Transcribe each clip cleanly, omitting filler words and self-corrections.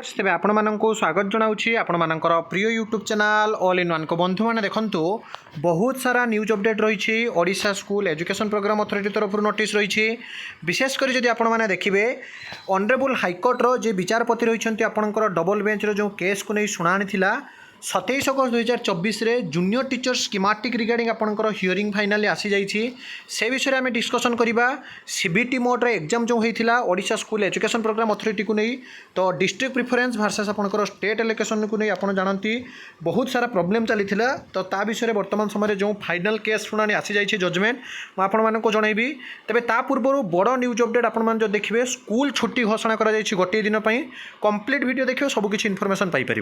तेज आपण मानक स्वागत जनाऊँगी आपण मानकर प्रिय YouTube channel all in one को बंधु मैंने देखंतु बहुत सारा न्यूज अपडेट रही Odisha school education programme authority तरफ नोटिस रही विशेषकर जदि आपण मैंने देखिए ऑनरेबल हाईकोर्टर जो विचारपति रही आपंकर डबल बेंच जो केस को नहीं शुणाणी थिला 27 अगस्त 2024 रे जूनियर टीचर स्कीमेटिक रिगार्डिंग आपंकर हियरिंग फाइनाली आसी जाइए से विषय में आम डिस्कसन करवा सीबीटी मोड रे एग्जाम जो होता Odisha school education programme authority को नहीं तो डिस्ट्रिक्ट प्रिफरेंस वर्सेस आपंकर स्टेट एलोकेशन को नहीं आप जानती बहुत सारा प्रॉब्लम चली तो ता विषय वर्तमान समय जो फाइनल केस शुणाणी आसी जाइए जजमेंट मुझे जनइबी तेज ता पूर्व बड़ न्यूज अपडेट आपण जो देखिए स्कूल छुट्टी घोषणा कर गोटे दिन कंप्लीट वीडियो देखिए सबकिछि इनफॉरमेशन पाइपर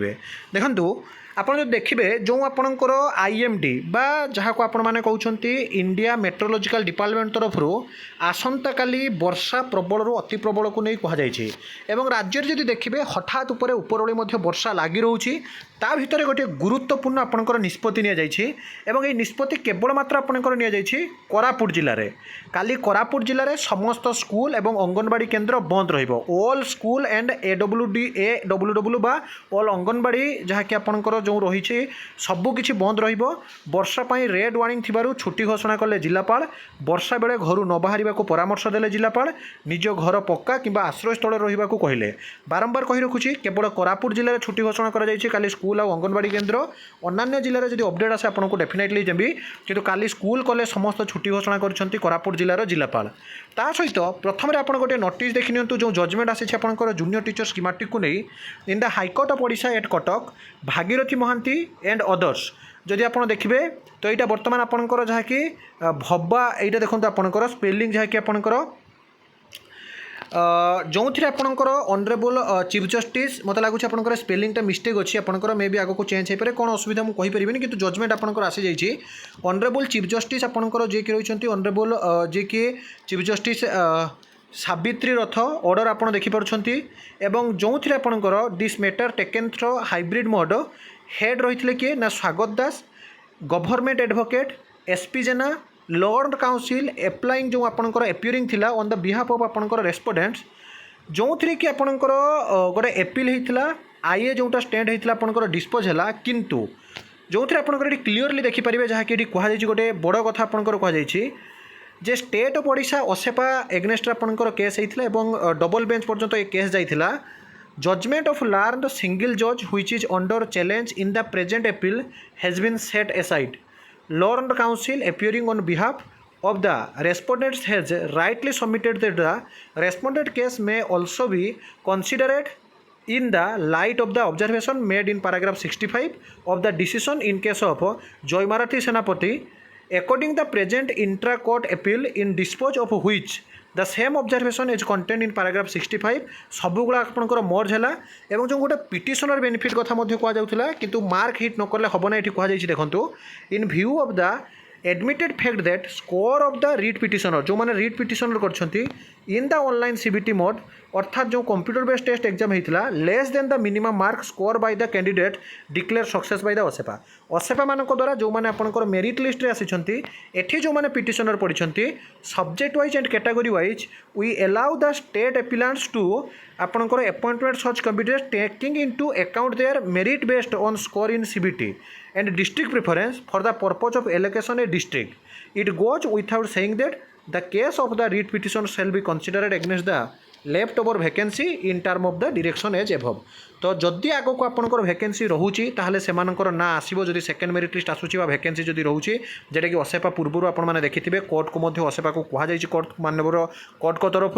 देखूँ आपड़ जो देखिए जो आपणकर आईएमडी बा जहाँ को आपण मैंने कहते इंडिया मेट्रोलॉजिकल डिपार्टमेंट तरफ आसंता काली वर्षा प्रबल अति प्रबल को नहीं कहुई एवं राज्य जदि देखिए हठात उपरओली वर्षा लगी रोचे ता भितर गोटे गुरुत्वपूर्ण आपणकर निष्पत्ति एवं ये निष्पत्ति केवल मात्र आपणकर कोरापुट जिले में काली कोरापुट जिले में समस्त स्कूल एवं अंगनवाड़ी केन्द्र बंद ऑल स्कूल एंड एडब्ल्यूडब्ल्यू बा ऑल अंगनवाड़ी जहाँकि आपणकर जो रही सबकि बंद वर्षा रेड वार्निंग थी छुट्टी घोषणा कले जिलापाल वर्षा बेले घर न बाहर को परामर्श देले जिलापाल निज घर पक्का कि आश्रय स्थल रहा कहले बारंबार कही रखुच्छी केवल कोरापुट जिले में छुट्टी घोषणा कर स्कूल और अंगनवाड़ी केन्द्र अन्य जिले में जब अपडेट आसे आपको डेफिनेटली देवी कि काली स्कूल कॉलेज समस्त छुट्टी घोषणा कर कोरापुट जिलार जिलापाल ता सहित प्रथम आप गोटे नोटिस देखि नियंतु जो जजमेंट आसी आपंकर जूनियर टीचर स्कीमेटिक को नहीं in the high court of Odisha at Cuttack Bhagirathi Mahanti and others जदि आप देखिए तो यहाँ बर्तमान आपंकर जहाँकि भब्बा यहाँ देखते आपंकर स्पेलिंग जहाँकि आपंकर जो थी आपंकर ऑनरेबल चीफ जस्टिस मत लगुच आपंकर स्पेलिंगटा मिस्टेक अच्छी आपंकर मे भी आगे को चेंज हो पारे कौन असुविधा मुझे कहीपरि कि जजमेंट आपंकर आसी जाइए ऑनरेबल चीफ जस्टिस आपंकर जी रही ऑनरेबल जी कि चीफ जस्टिस सावित्री रथ ऑर्डर आप देखिपुं एवं जो थी आपंकर this matter taken through hybrid mode heard रही किए ना Swagat Das government advocate SP Jena lord counsel applying जो आपंकर एपियरिंग थिला ऑन द बिहाफ ऑफ आपंकर रेस्पोडेंट्स जो थी कि आपंकर गोटे एपिल होता आईए जोटा स्टैंड होता आपंकर डिस्पोज है किंतु जो थी आपंकर क्लीयरली देखिपारे जहाँकि कहुई गोटे बड़ कथा आपंकर कहुई जे स्टेट ऑफ ओडिशा ओसेपा एग्नेस्ट आपंकर केस होता है डबल बेंच पर्यंत ये केस जाइथिला जजमेंट ऑफ लार्ड सिंगल जज which is under challenge in the present appeal has been set aside Lord Council appearing on behalf of the respondents has rightly submitted that the respondent case may also be considered in the light of the observation made in paragraph 65 of the decision in case of Joy Marathi Senapati according the present intra-court appeal in dispose of which the same observation is contained in paragraph 65 सबुगुड़ा आपंकर मर्ज है एवं जो गोटे petitioner benefit कथा कहला किंतु mark hit न कले हम ना ये कहुई देखो in view of the admitted fact that score of the writ petitioner जो मैंने रीट पिटिशनर करछंती in the online CBT mode अर्थात जो कंप्यूटर बेस्ड टेस्ट एग्जाम होता less than the minimum mark score by the candidate declare success by the OSEPA मान द्वारा जो मैंने आपंकर मेरिट लिस्ट रे आसी एठी जो मैंने पिटिशनर पढ़ी subject wise and category wise we allow the state appellants to आपंकर appointment such candidate taking into account their merit based on score in CBT and district preference for the purpose of allocation a district. It goes without saying that the case of the writ petition shall be considered against the left over vacancy in term of the direction as above. तो जदि आग को आपंकर vacancy रोचे ताहले सेमानकर ना आसो जदि सेकेंड मेरिट लिस्ट आसूँ वैकेंसी जदि रोचे जेटा कि ओसेपा पूर्व आपने देखिए कोर्ट को ओसेपा को कहुई कोर्ट मानवर कोर्ट को तरफ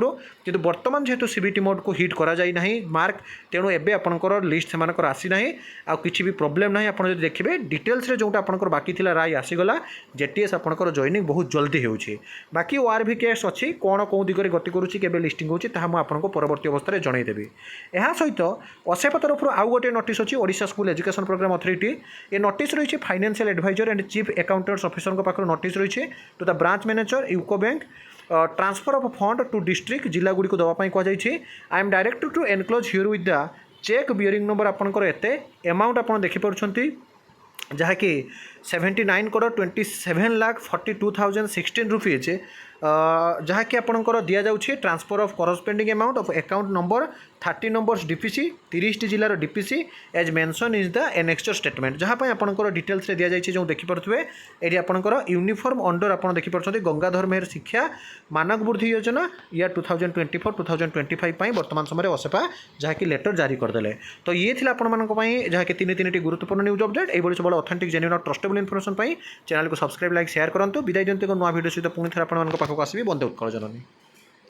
किंतु बर्तमान जेहेतु सीबीटी मोड को हिट करा जाई नहीं मार्क तेणु एबे आपंकर लिस्ट सेमानकर आसी नहीं आ किसी भी प्रोब्लेम ना आप देखिए डिटेल्स रे जोटा आपंकर बाकी थिला राय आसीगला जेटीएस आपंकर जॉइनिंग बहुत जल्दी होउछि बाकी ओआर भी केस अच्छी कौन कौ दिगरे गति करुच्ची केबे लिस्टिंग होउछि ताहा मु आपनको परवर्ती अवस्था जनईदेवी यह सहित ओसेपा तरफ आउ गोटे नोटिस अच्छी Odisha school education programme authority ये नोटिस रही financial adviser and chief accountants officer पाखर नोटिस रही to the branch manager UCO bank transfer of fund to district जिला गुड़ी को दवाई कहुई I am directed to enclose herewith the cheque bearing number आपंकर एते अमाउंट आप देखिपुं जहाँकि 79,27,42,016 रुपीज जहाँकि आपंकर दि जाऊँगी transfer of corresponding amount of account number 30 numbers DPC 30 जिलार DPC as mention is the annexure statement जहाँ आपंकर डिटेल्स दि जाइए जो देखिपे ये आपंकर यूनिफॉर्म अंडर आप देखिपुंट गंगाधर मेहर शिक्षा मानक वृद्धि योजना या 2024-2025 वर्तमान समय असेपा जहाँकि लेटर जारी करदे। तो ये थी आपंपाई जहाँकि तीन गुरुत्वपूर्ण न्यूज अपडेट ये सब ऑथेंटिक जेन्युइन और ट्रस्टेबल इनफॉरमेशन चैनल को सब्सक्राइब लाइक शेयर करूँ विदाय दियंती नुआ वीडियो सहित पुणी थे आपको आसबि बंदे उत्कल जननी।